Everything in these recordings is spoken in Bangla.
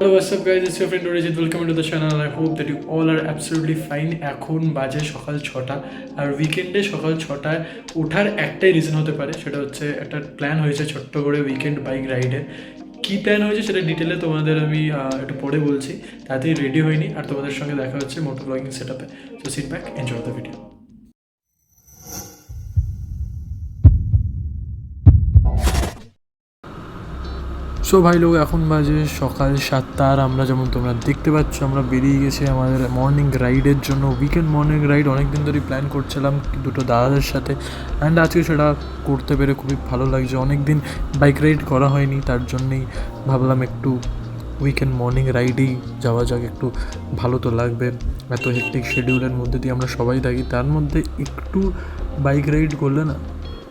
Hello, what's up guys? It's your friend Orijit. Welcome to the channel and I hope that you all are absolutely fine. এখন বাজে সকাল 6টা আর উইকেন্ডে সকাল 6টায় ওঠার একটাই রিজন হতে পারে, সেটা হচ্ছে একটা প্ল্যান হয়েছে ছোট্ট করে উইকেন্ড বাইক রাইডের। কী প্ল্যান হয়েছে সেটা ডিটেলে তোমাদের আমি একটু পরে বলছি। তাতেই রেডি হয়নি আর তোমাদের সঙ্গে দেখা হচ্ছে মোটর ব্লগিং সেট আপে। So sit back, enjoy the video. So ভাই লোক, এখন বাজে সকাল 7টা আর আমরা যেমন তোমরা দেখতে পাচ্ছ আমরা বেরিয়ে গেছি আমাদের মর্নিং রাইডের জন্য। উইকেন্ড মর্নিং রাইড অনেক দিন ধরেই প্ল্যান করছিলাম দুটো দাদাদের সাথে, অ্যান্ড আজকে সেটা করতে পেরে খুবই ভালো লাগছে। অনেক দিন বাইক রাইড করা হয়নি, তার জন্যেই ভাবলাম একটু উইকেন্ড মর্নিং রাইডেই যাওয়া যাক, একটু ভালো তো লাগবে। এত হেক্টিক শিডিউলের মধ্যে দিয়ে আমরা সবাই থাকি, তার মধ্যে একটু বাইক রাইড করলে না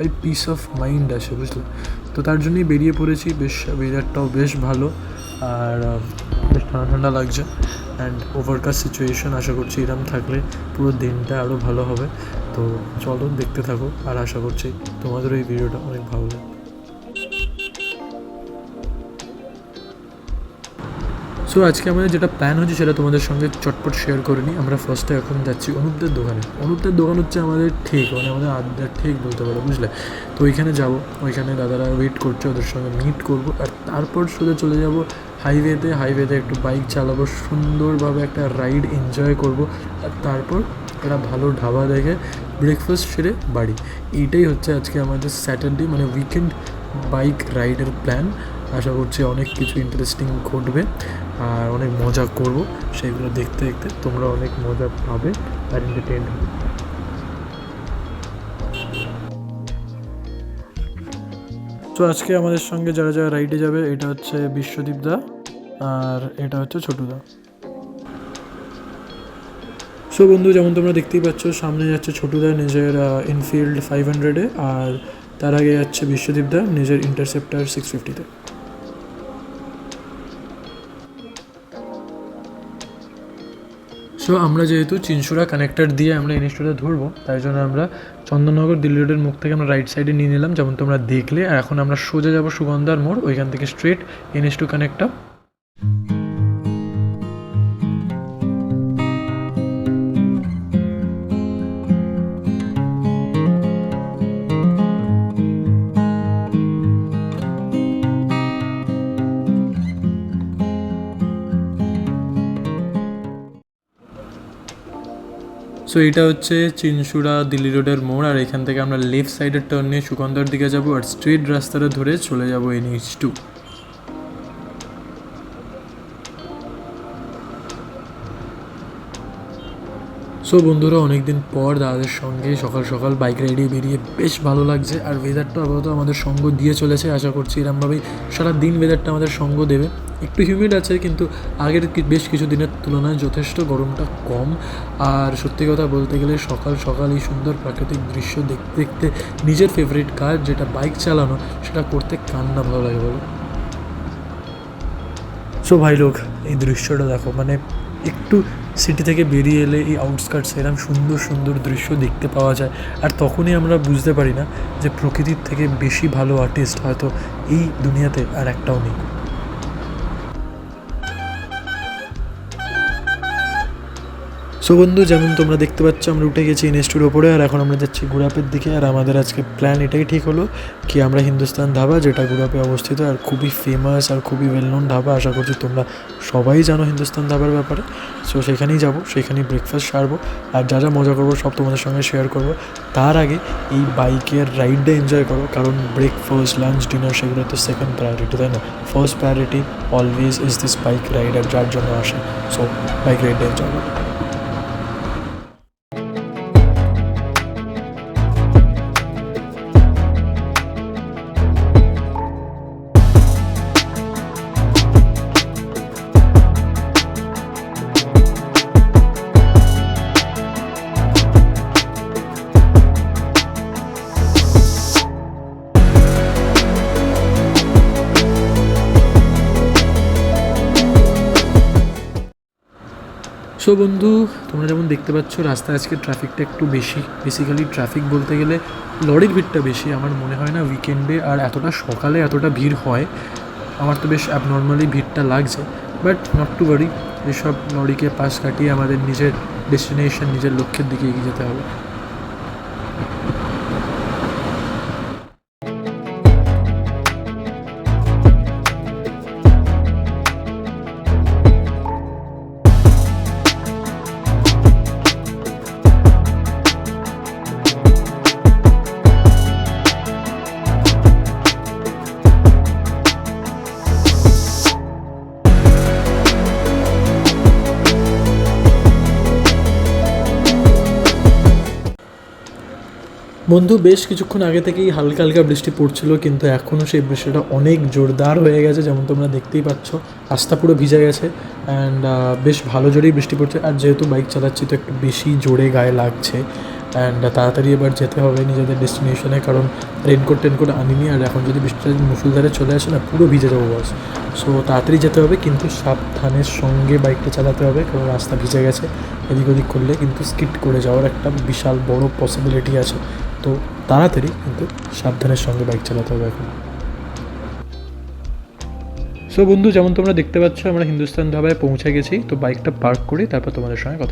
এই পিস অফ মাইন্ড আসে, বুঝলে? তো তার জন্যই বেরিয়ে পড়েছি। বেশ ওয়েদারটাও বেশ ভালো আর বেশ ঠান্ডা ঠান্ডা লাগছে, অ্যান্ড ওভারকাস্ট সিচুয়েশন। আশা করছি এরকম থাকলে পুরো দিনটা আরও ভালো হবে। তো চলো দেখতে থাকো, আর আশা করছি তোমাদেরও এই ভিডিওটা অনেক ভালো লাগবে। সো আজকে আমাদের যেটা প্ল্যান হচ্ছে সেটা তোমাদের সঙ্গে চটপট শেয়ার করে নিই। আমরা ফার্স্টে এখন যাচ্ছি অনুপদের দোকানে। অনুপদের দোকান হচ্ছে আমাদের ঠিক, মানে আমাদের আড্ডার ঠিক বলতে পারো, বুঝলে? তো ওইখানে যাবো, ওইখানে দাদারা ওয়েট করছে, ওদের সঙ্গে মিট করবো, আর তারপর সোজা চলে যাব হাইওয়েতে একটু বাইক চালাবো, সুন্দরভাবে একটা রাইড এনজয় করব, আর তারপর একটা ভালো ঢাবা দেখে ব্রেকফাস্ট সেরে বাড়ি। এইটাই হচ্ছে আজকে আমাদের স্যাটারডে মানে উইকেন্ড বাইক রাইডের প্ল্যান। আশা করছি অনেক কিছু ইন্টারেস্টিং ঘটবে আর অনেক মজা করব। সেগুলো দেখতে দেখতে তোমরা অনেক মজা পাবে আর এন্টারটেইন হবে। তো আজকে আমাদের সঙ্গে যারা যারা রাইডে যাবে, এটা হচ্ছে বিশ্বদীপ দা আর এটা হচ্ছে ছোটুদা। সো বন্ধু, যেমন তোমরা দেখতেই পাচ্ছ সামনে যাচ্ছে ছোটুদা নিজের ইনফিল্ড 500-এ, আর তার আগে যাচ্ছে বিশ্বদীপ দা নিজের ইন্টারসেপ্টার 650-তে। সো আমরা যেহেতু চিনসুরা কানেক্টর দিয়ে আমরা এনএস2টা ধরবো, তাই জন্য আমরা চন্দননগর দিল্লি রোডের মুখ থেকে আমরা রাইট সাইডে নিয়ে নিলাম, যেমন তোমরা দেখলে। আর এখন আমরা সোজা যাবো সুগন্ধার মোড়, ওইখান থেকে স্ট্রেট এনএস2 কানেক্টর। সো এটা হচ্ছে চিনসুরা দিল্লি রোডের মোড়, আর এখান থেকে আমরা লেফট সাইডের টার্ন নিয়ে সুগন্ধার দিকে যাব, আর স্ট্রেট রাস্তাটা ধরে চলে যাব এনএইচ2। সো বন্ধুরা, অনেকদিন পর দাদাদের সঙ্গে সকাল সকাল বাইক রাইডে বেরিয়ে বেশ ভালো লাগছে, আর ওয়েদারটা আপাতত আমাদের সঙ্গ দিয়ে চলেছে। আশা করছি এরমভাবেই সারা দিন ওয়েদারটা আমাদের সঙ্গ দেবে। একটু হিউমিড আছে, কিন্তু আগের বেশ কিছু দিনের তুলনায় যথেষ্ট গরমটা কম। আর সত্যি কথা বলতে গেলে সকাল সকাল এই সুন্দর প্রাকৃতিক দৃশ্য দেখতে দেখতে নিজের ফেভারিট কাজ যেটা বাইক চালানো, সেটা করতে কার না ভালো লাগে বলো? সো ভাই লোক, এই দৃশ্যটা দেখো, মানে একটু সিটি থেকে বেরিয়ে এলে এই আউটস্কার্টস এরকম সুন্দর সুন্দর দৃশ্য দেখতে পাওয়া যায়, আর তখনই আমরা বুঝতে পারি না যে প্রকৃতির থেকে বেশি ভালো আর্টিস্ট হয়তো এই দুনিয়াতে আর একটাও নেই। সো বন্ধু, যেমন তোমরা দেখতে পাচ্ছ আমরা উঠে গেছি এনএস2-র ওপরে, আর এখন আমরা যাচ্ছি গুড়াপের দিকে। আর আমাদের আজকে প্ল্যান এটাই ঠিক হলো কি আমরা হিন্দুস্তান ধাবা, যেটা গুড়াপে অবস্থিত আর খুবই ফেমাস আর খুবই ওয়েল নোন ধাবা, আশা করছি তোমরা সবাই জানো হিন্দুস্তান ধাবার ব্যাপারে। সো সেখানেই যাবো, সেখানেই ব্রেকফাস্ট সারবো, আর যা যা মজা করবো সব তোমাদের সঙ্গে শেয়ার করবো। তার আগে এই বাইকের রাইডটা এনজয় করো, কারণ ব্রেকফাস্ট লাঞ্চ ডিনার সেগুলো তো সেকেন্ড প্রায়োরিটি, তাই না? First priority always is this bike rider, যার জন্য আসে। সো বাইক রাইডটা এনজয় করো। সো বন্ধু, তোমরা যেমন দেখতে পাচ্ছ রাস্তায় আজকে ট্রাফিকটা একটু বেশি। বেসিক্যালি ট্রাফিক বলতে গেলে লরির ভিড়টা বেশি। আমার মনে হয় না উইকেন্ডে আর এতটা সকালে এতটা ভিড় হয়। আমার তো বেশ অ্যাবনর্মালি ভিড়টা লাগছে। বাট নট টু ওয়ারি, এসব লরিকে পাশ কাটিয়ে আমাদের নিজের ডেস্টিনেশন, নিজের লক্ষ্যের দিকে এগিয়ে যেতে হবে। বন্ধু, বেশ কিছুক্ষণ আগে থেকেই হালকা হালকা বৃষ্টি পড়ছিল, কিন্তু এখনও সেই বৃষ্টিটা অনেক জোরদার হয়ে গেছে, যেমন তোমরা দেখতেই পাচ্ছ। রাস্তা পুরো ভিজে গেছে অ্যান্ড বেশ ভালো জোরেই বৃষ্টি পড়ছে। আর যেহেতু বাইক চালাচ্ছি তো একটু বেশি জোরে গায়ে লাগছে অ্যান্ড তাড়াতাড়ি এবার যেতে হবে নিজেদের ডেস্টিনেশনে, কারণ রেনকোট আনিনি। আর এখন যদি বৃষ্টিটা মুষলধারে চলে আসে না, পুরো ভিজে যাবো বস। সো তাড়াতাড়ি যেতে হবে, কিন্তু সাবধানের সঙ্গে বাইকটা চালাতে হবে, কারণ রাস্তা ভিজে গেছে। এদিক ওদিক করলে কিন্তু স্কিড করে যাওয়ার একটা বিশাল বড় পসিবিলিটি আছে। তো তাড়াতাড়ি কিন্তু সাবধানের সঙ্গে বাইক চালাতে হবে এখন। সো বন্ধু, যেমন তোমরা দেখতে পাচ্ছ আমরা হিন্দুস্তান ধাবায় পৌঁছে গেছি। তো বাইকটা পার্ক করি, তারপর তোমাদের সঙ্গে কথা।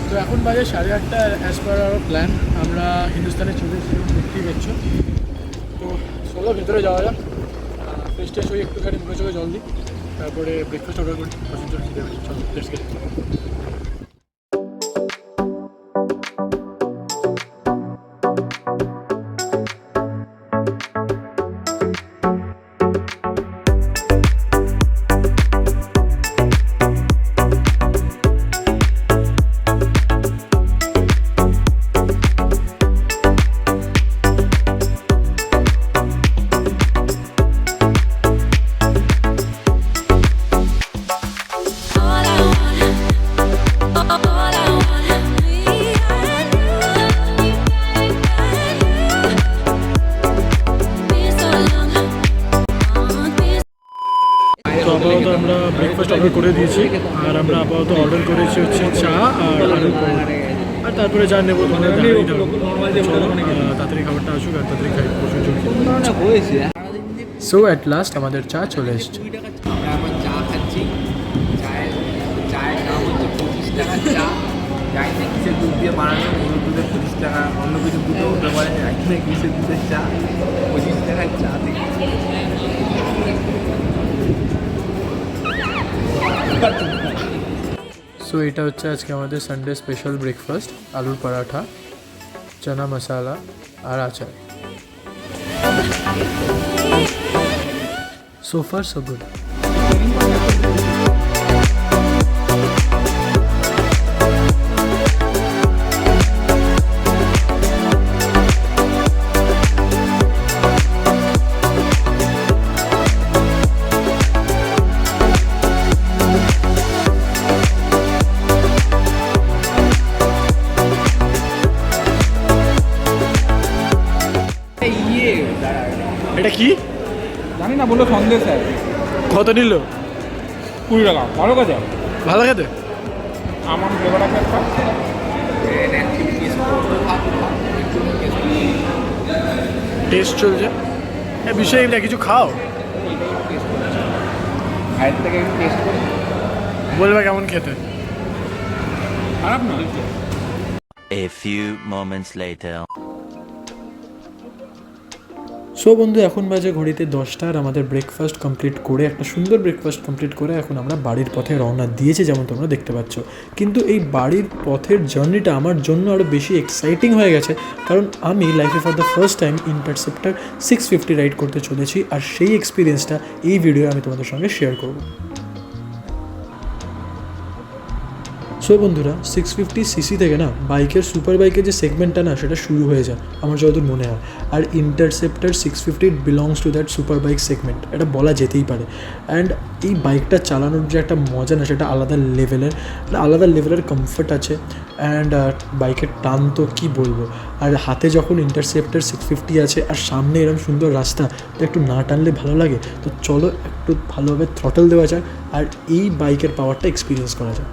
তো এখন বাজে 8:30, অ্যাজ পার আওয়ার প্ল্যান আমরা হিন্দুস্তানে চলে এসেছি, দেখতেই পাচ্ছ। তো চলো ভেতরে যাওয়া যাক, ফ্রেশ ট্রেশ হয়ে একটুখানি মুখে চোখে জল দিই, তারপরে ব্রেকফাস্ট অর্ডার করি। প্রচুর খিদে পেয়েছে, চলো লেটস গেট। আপাতত আমরা ব্রেকফাস্ট অর্ডার করে দিয়েছি, আর আমরা আপাতত অর্ডার করেছি হচ্ছে চা আর আলুর পরোটা, আর তারপরে যা নেবো তোমাদের তাড়াতাড়ি খাবারটা আসুক আর তাড়াতাড়ি খাই, প্রচুর জোর খেতে। সো অ্যাট লাস্ট আমাদের চা চলে এসছে। চা খাচ্ছি, চায়ের দাম হচ্ছে 25 টাকা চা। জানি না কিসের দুধ দিয়ে বানানো, গরুর দুধে 25 টাকা, অন্য কিছু দুধও হতে পারে, জানি না কিসের দুধের চা, 25 টাকার চা থেকে। সো এটা হচ্ছে আজকে আমাদের সানডে স্পেশাল ব্রেকফাস্ট, আলুর পরাঠা, চানা মশালা আর আচার। So far so good. এটা কি জানি না, বললো সন্দেশ স্যার। কত নিল? 20 টাকা। ভালো কাজে, ভালো খেতে। আমার ফ্লেভার আছে একটা। টেস্ট চলছে, বিষয় না কিছু খাও, ভাইয়ের থেকে একটু টেস্ট করি, বলবে কেমন খেতে। খারাপ না। A few moments later. So বন্ধু এখন বাজে ঘড়িতে 10টা আর আমাদের ব্রেকফাস্ট কমপ্লিট করে একটা সুন্দর ব্রেকফাস্ট কমপ্লিট করে এখন আমরা বাড়ির পথে রওনা দিয়েছি যেমন তোমরা দেখতে পাচ্ছ। কিন্তু এই বাড়ির পথের জার্নিটা আমার জন্য আরও বেশি এক্সাইটিং হয়ে গেছে, কারণ আমি লাইফে for the first time interceptor 650 ride করতে চলেছি, আর সেই এক্সপিরিয়েন্সটা এই ভিডিও আমি তোমাদের সঙ্গে শেয়ার করব। সো বন্ধুরা 650 থেকে না বাইকের সুপার বাইকের যে সেগমেন্টটা না সেটা শুরু হয়ে যায় আমার যতদূর মনে হয়, আর Interceptor 650 belongs to that super bike segment, এটা বলা যেতেই পারে। অ্যান্ড এই বাইকটা চালানোর যে একটা মজা না সেটা আলাদা লেভেলের কমফর্ট আছে। অ্যান্ড বাইকের টান তো কী বলবো, আর হাতে যখন ইন্টারসেপ্টর 650 আছে আর সামনে এরকম সুন্দর রাস্তা, তো একটু না টানলে ভালো লাগে। তো চলো একটু ভালোভাবে থ্রটল দেওয়া যাক আর এই বাইকের পাওয়ারটা এক্সপিরিয়েন্স করা যায়।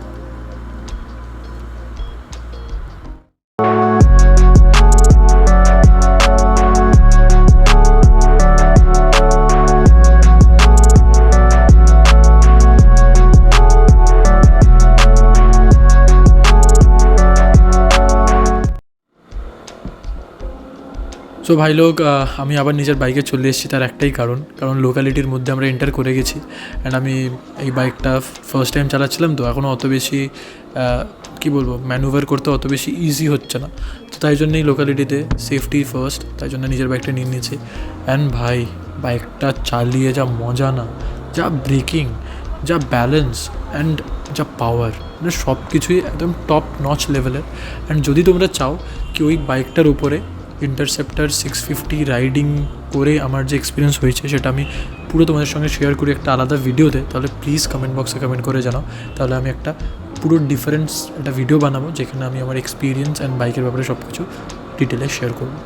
সো ভাই লোক, আমি আবার নিজের বাইকে চলে এসেছি, তার একটাই কারণ লোকালিটির মধ্যে আমরা এন্টার করে গেছি। অ্যান্ড আমি এই বাইকটা ফার্স্ট টাইম চালাচ্ছিলাম, তো এখনও অত বেশি কী বলবো ম্যানুভার করতে অত বেশি ইজি হচ্ছে না। তো তাই জন্যই লোকালিটিতে সেফটি ফার্স্ট, তাই জন্য নিজের বাইকটা নিয়ে নিয়েছি। অ্যান্ড ভাই বাইকটা চালিয়ে যা মজা না, যা ব্রেকিং, যা ব্যালেন্স অ্যান্ড যা পাওয়ার, মানে সব কিছুই একদম টপ নচ লেভেলের। অ্যান্ড যদি তোমরা চাও কি ওই বাইকটার উপরে ইন্টারসেপ্টর 650 রাইডিং করে আমার যে এক্সপিরিয়েন্স হয়েছে সেটা আমি পুরো তোমাদের সঙ্গে শেয়ার করি একটা আলাদা ভিডিওতে, তাহলে প্লিজ কমেন্ট বক্সে কমেন্ট করে জানাও। তাহলে আমি একটা পুরো ডিফারেন্স একটা ভিডিও বানাবো যেখানে আমি আমার এক্সপিরিয়েন্স অ্যান্ড বাইকের ব্যাপারে সব কিছু ডিটেলে শেয়ার করবো।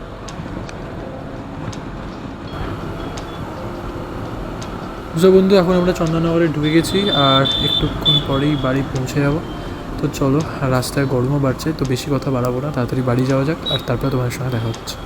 বুঝো বন্ধু, এখন আমরা চন্দননগরে ঢুকে গেছি আর একটুক্ষণ পরেই বাড়ি পৌঁছে যাবো। তো চলো, রাস্তায় গরমও বাড়ছে, তো বেশি কথা বাড়াবো না, তাড়াতাড়ি বাড়ি যাওয়া যাক আর তারপরে তোমাদের সঙ্গে দেখা হচ্ছে।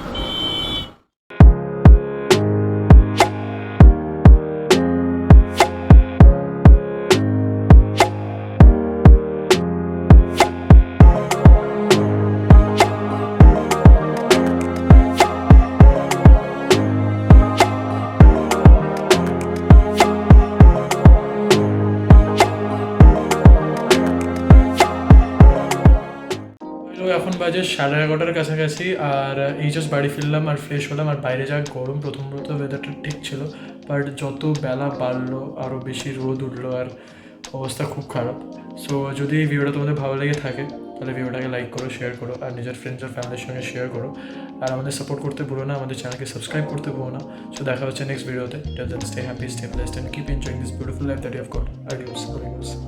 এখন বাজে 11:30 কাছাকাছি, আর এই জাস্ট বাড়ি ফিরলাম আর ফ্রেশ হলাম। আর বাইরে যা গরম, প্রথম ওয়েদারটা ঠিক ছিল, বাট যত বেলা বাড়লো আরও বেশি রোদ উঠলো আর অবস্থা খুব খারাপ। সো যদি এই ভিডিওটা তোমাদের ভালো লেগে থাকে তাহলে ভিডিওটাকে লাইক করো, শেয়ার করো আর নিজের ফ্রেন্ডস আর ফ্যামিলির সঙ্গে শেয়ার করো। আর আমাদের সাপোর্ট করতে ভুলো না, আমাদের চ্যানেলকে সাবস্ক্রাইব করতে ভুলো না। সো দেখা হচ্ছে নেক্সট ভিডিওতে। Till then stay happy, stay blessed and keep enjoying this beautiful life that you have got. Adios.